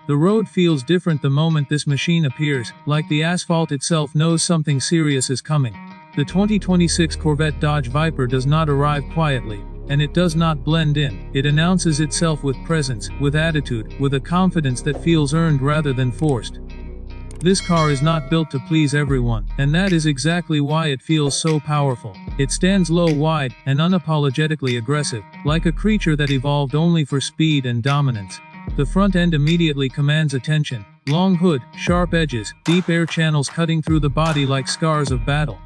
The road feels different the moment this machine appears, like the asphalt itself knows something serious is coming. The 2026 Corvette Dodge Viper does not arrive quietly, and it does not blend in. It announces itself with presence, with attitude, with a confidence that feels earned rather than forced. This car is not built to please everyone, and that is exactly why it feels so powerful. It stands low, wide, and unapologetically aggressive, like a creature that evolved only for speed and dominance. The front end immediately commands attention. Long hood, sharp edges, deep air channels cutting through the body like scars of battle.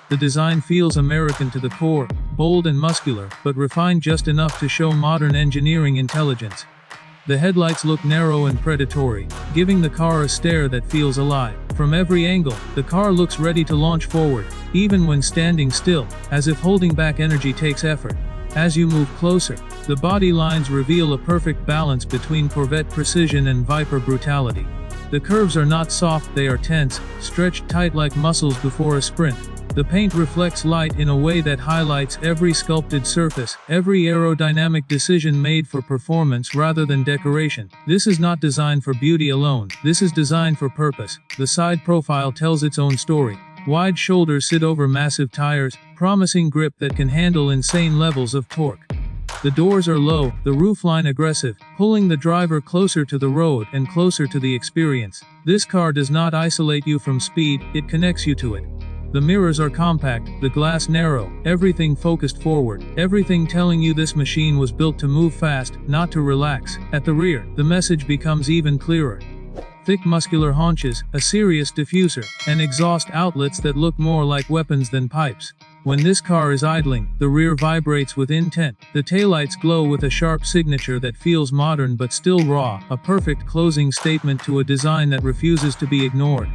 The design feels American to the core, bold and muscular, but refined just enough to show modern engineering intelligence. The headlights look narrow and predatory, giving the car a stare that feels alive. From every angle, the car looks ready to launch forward, even when standing still, as if holding back energy takes effort. As you move closer, the body lines reveal a perfect balance between Corvette precision and Viper brutality. The curves are not soft, they are tense, stretched tight like muscles before a sprint. The paint reflects light in a way that highlights every sculpted surface, every aerodynamic decision made for performance rather than decoration. This is not designed for beauty alone, this is designed for purpose. The side profile tells its own story. Wide shoulders sit over massive tires, promising grip that can handle insane levels of torque. The doors are low, the roofline aggressive, pulling the driver closer to the road and closer to the experience. This car does not isolate you from speed, it connects you to it. The mirrors are compact, the glass narrow, everything focused forward, everything telling you this machine was built to move fast, not to relax. At the rear, the message becomes even clearer. Thick muscular haunches, a serious diffuser, and exhaust outlets that look more like weapons than pipes. When this car is idling, the rear vibrates with intent. The taillights glow with a sharp signature that feels modern but still raw, a perfect closing statement to a design that refuses to be ignored.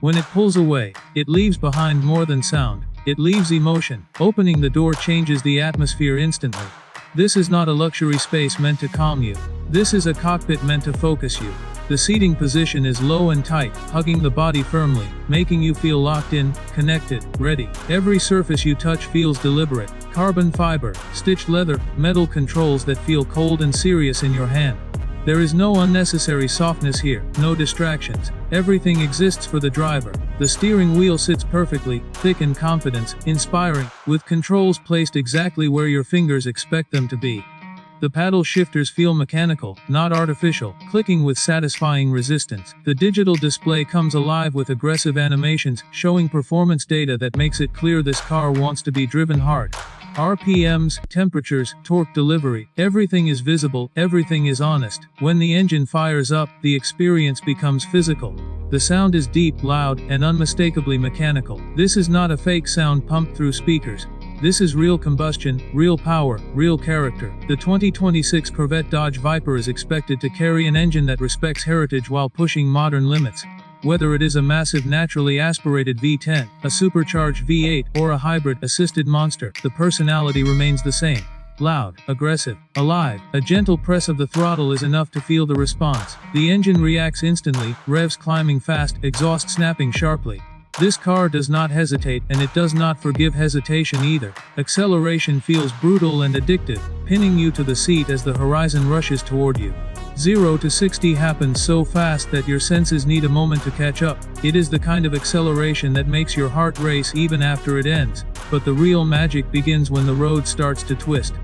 When it pulls away, it leaves behind more than sound. It leaves emotion. Opening the door changes the atmosphere instantly. This is not a luxury space meant to calm you. This is a cockpit meant to focus you. The seating position is low and tight, hugging the body firmly, making you feel locked in, connected, ready. Every surface you touch feels deliberate. Carbon fiber, stitched leather, metal controls that feel cold and serious in your hand. There is no unnecessary softness here, no distractions. Everything exists for the driver. The steering wheel sits perfectly, thick and confident, inspiring, with controls placed exactly where your fingers expect them to be. The paddle shifters feel mechanical, not artificial, clicking with satisfying resistance. The digital display comes alive with aggressive animations, showing performance data that makes it clear this car wants to be driven hard. RPMs, temperatures, torque delivery, everything is visible, everything is honest. When the engine fires up, the experience becomes physical. The sound is deep, loud, and unmistakably mechanical. This is not a fake sound pumped through speakers. This is real combustion, real power, real character. The 2026 Corvette Dodge Viper is expected to carry an engine that respects heritage while pushing modern limits. Whether it is a massive naturally aspirated V10, a supercharged V8, or a hybrid assisted monster, the personality remains the same. Loud, aggressive, alive. A gentle press of the throttle is enough to feel the response. The engine reacts instantly, revs climbing fast, exhaust snapping sharply. This car does not hesitate, and it does not forgive hesitation either. Acceleration feels brutal and addictive, pinning you to the seat as the horizon rushes toward you. 0 to 60 happens so fast that your senses need a moment to catch up. It is the kind of acceleration that makes your heart race even after it ends. But the real magic begins when the road starts to twist.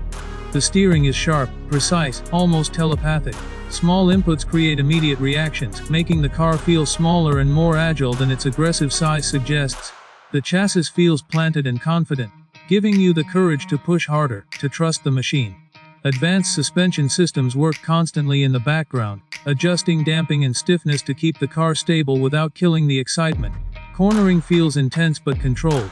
The steering is sharp, precise, almost telepathic. Small inputs create immediate reactions, making the car feel smaller and more agile than its aggressive size suggests. The chassis feels planted and confident, giving you the courage to push harder, to trust the machine. Advanced suspension systems work constantly in the background, adjusting damping and stiffness to keep the car stable without killing the excitement. Cornering feels intense but controlled.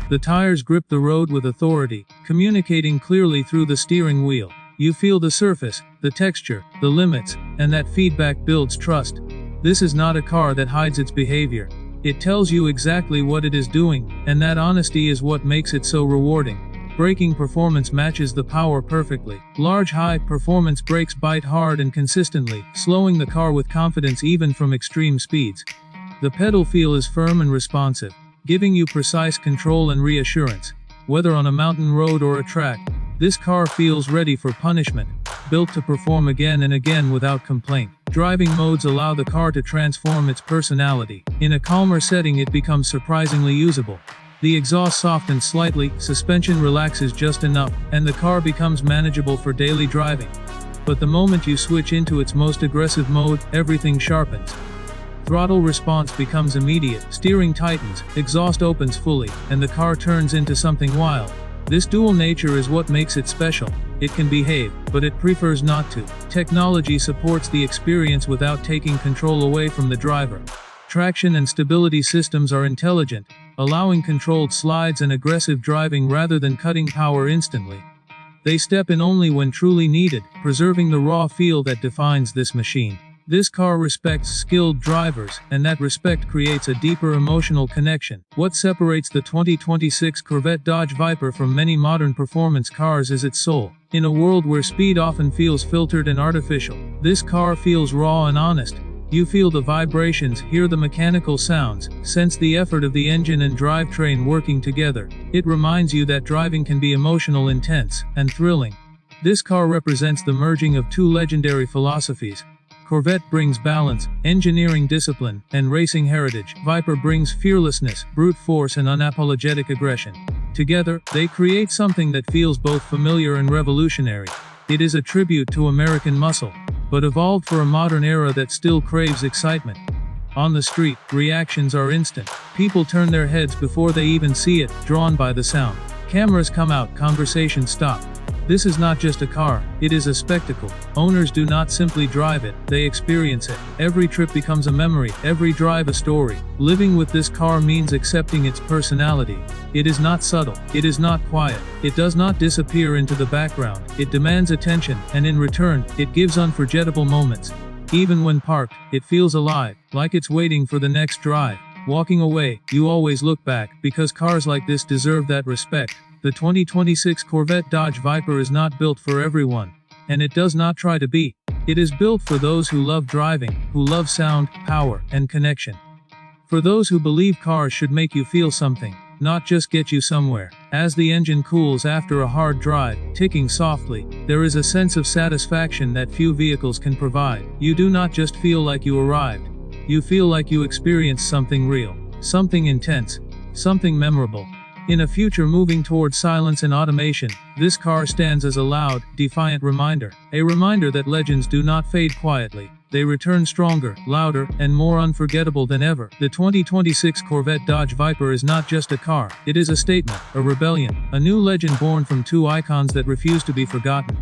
The tires grip the road with authority, communicating clearly through the steering wheel. You feel the surface, the texture, the limits, and that feedback builds trust. This is not a car that hides its behavior. It tells you exactly what it is doing, and that honesty is what makes it so rewarding. Braking performance matches the power perfectly. Large high-performance brakes bite hard and consistently, slowing the car with confidence even from extreme speeds. The pedal feel is firm and responsive, giving you precise control and reassurance. Whether on a mountain road or a track, this car feels ready for punishment, built to perform again and again without complaint. Driving modes allow the car to transform its personality. In a calmer setting, it becomes surprisingly usable. The exhaust softens slightly, suspension relaxes just enough, and the car becomes manageable for daily driving. But the moment you switch into its most aggressive mode, everything sharpens. Throttle response becomes immediate, steering tightens, exhaust opens fully, and the car turns into something wild. This dual nature is what makes it special. It can behave, but it prefers not to. Technology supports the experience without taking control away from the driver. Traction and stability systems are intelligent, allowing controlled slides and aggressive driving rather than cutting power instantly. They step in only when truly needed, preserving the raw feel that defines this machine. This car respects skilled drivers, and that respect creates a deeper emotional connection. What separates the 2026 Corvette Dodge Viper from many modern performance cars is its soul. In a world where speed often feels filtered and artificial, this car feels raw and honest. You feel the vibrations, hear the mechanical sounds, sense the effort of the engine and drivetrain working together. It reminds you that driving can be emotional, intense, and thrilling. This car represents the merging of two legendary philosophies. Corvette brings balance, engineering discipline, and racing heritage. Viper brings fearlessness, brute force, and unapologetic aggression. Together, they create something that feels both familiar and revolutionary. It is a tribute to American muscle, but evolved for a modern era that still craves excitement. On the street, reactions are instant. People turn their heads before they even see it, drawn by the sound. Cameras come out, conversations stop. This is not just a car, it is a spectacle. Owners do not simply drive it, they experience it. Every trip becomes a memory, every drive a story. Living with this car means accepting its personality. It is not subtle, it is not quiet, it does not disappear into the background. It demands attention, and in return, it gives unforgettable moments. Even when parked, it feels alive, like it's waiting for the next drive. Walking away, you always look back, because cars like this deserve that respect. The 2026 Corvette Dodge Viper is not built for everyone, and it does not try to be. It is built for those who love driving, who love sound, power, and connection. For those who believe cars should make you feel something, not just get you somewhere. As the engine cools after a hard drive, ticking softly, there is a sense of satisfaction that few vehicles can provide. You do not just feel like you arrived. You feel like you experienced something real, something intense, something memorable. In a future moving toward silence and automation, this car stands as a loud, defiant reminder. A reminder that legends do not fade quietly. They return stronger, louder, and more unforgettable than ever. The 2026 Corvette Dodge Viper is not just a car. It is a statement, a rebellion, a new legend born from two icons that refuse to be forgotten.